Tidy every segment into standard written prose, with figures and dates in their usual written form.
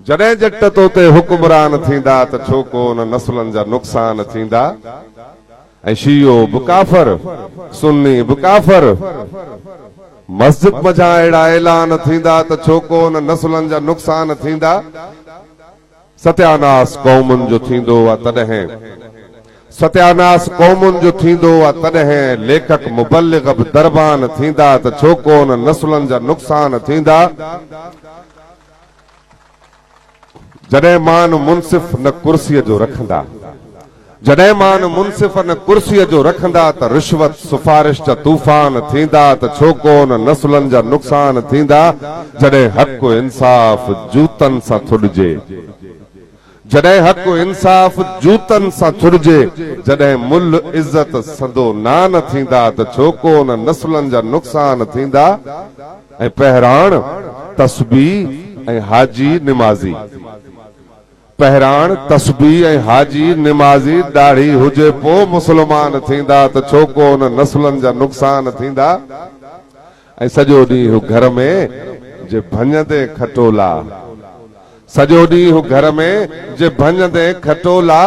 जॾहिं जट तोते हुकुमरान थींदा त छो कोन नस्लनि जा नुक़सान थींदा। ऐं शियो बि काफ़र, सुन्नी बि काफ़र, मस्जिद मझां अहिड़ा ऐलान थींदा त छो कोन नस्लनि जा नुक़सान थींदा। सत्यानास क़ौमुनि जो थींदो आहे तॾहिं, सत्यानास क़ौमुनि जो थींदो आहे तॾहिं लेखक मुबल्लिग बि दरबान थींदा त छो कोन नस्लनि जा नुक़सान थींदा। जॾहिं मान मुनसिफ़ न कुर्सीअ जो रखंदा, जॾहिं मान मुनसिफ़ न कुर्सीअ जो रखंदा त रिश्वत सिफारिश जा तूफ़ान थींदा त छो कोन नस्लनि जा नुक़सान थींदा। जॾहिं हक़ इंसाफ़ जूतनि सां थुड़िजे, जॾहिं हक़ इंसाफ़ जूतनि सां थुड़िजे, जॾहिं मुल इज़त संदो नान थींदा त छो कोन नस्लनि जा नुक़सान थींदा। ऐं पहिराण तस्बीह ऐं हाजी निमाज़ी, पहिराण तस्बीह ऐं हाजी निमाज़ी दाढ़ी हुजे पोइ मुस्लमान थींदा त छो कोन नस्लनि जा नुक़सान थींदा। ऐं सॼो ॾींहुं घर में जे भञंदे खटोला, सॼो ॾींहुं घर में जे भञंदे खटोला,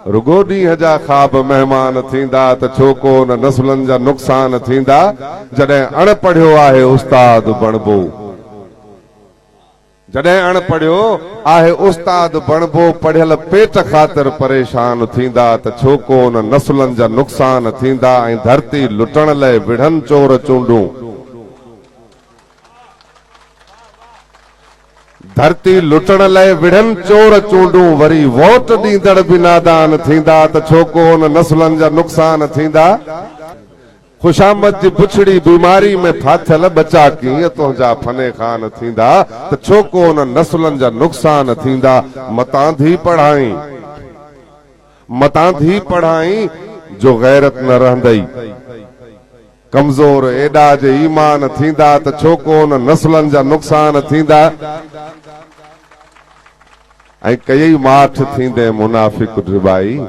रुगो ॾींहं जा ख़्वाब महिमान थींदा त छो कोन नस्लनि जा नुक़सान थींदा। जॾहिं अणपढ़ियो आहे उस्ताद बणबो, जॾहिं अणपढ़ियो आहे उस्ताद बणबो, पढ़ियल पेट ख़ातिर परेशान थींदा त छो कोन नस्लनि जा नुक़सान थींदा। ऐं धरती लुटण लाइ विढ़नि चोर चूंडूं, धरती लुटण लाइ विढ़नि चोर चूंडूं, वरी वोट ॾींदड़ बि नादान थींदा त छो कोन नस्लनि जा नुक़सान थींदा। खुशामद जी पुछड़ी बीमारी में फाथल बचा कीअं तुंहिंजा फने खान थींदा त छो कोन नस्लनि जा नुक़सान थींदा। मतां धी पढ़ाई, मतां धी पढ़ाई जो गैरत न रहंदई, कमज़ोर एॾा जे ईमान थींदा त छो कोन नस्लनि जा नुक़सान थींदा। ऐं कई माठ थींदे मुनाफ़िक ड्रिबाई,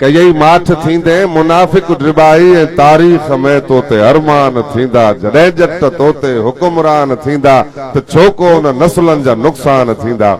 कई माठ थींदे मुनाफ़िक ड्रिबाई, ऐं तारीख़ में तोते अरमान थींदा। जॾहिं जट तोते हुकुमरान थींदा त छो कोन नस्लनि जा नुक़सान थींदा।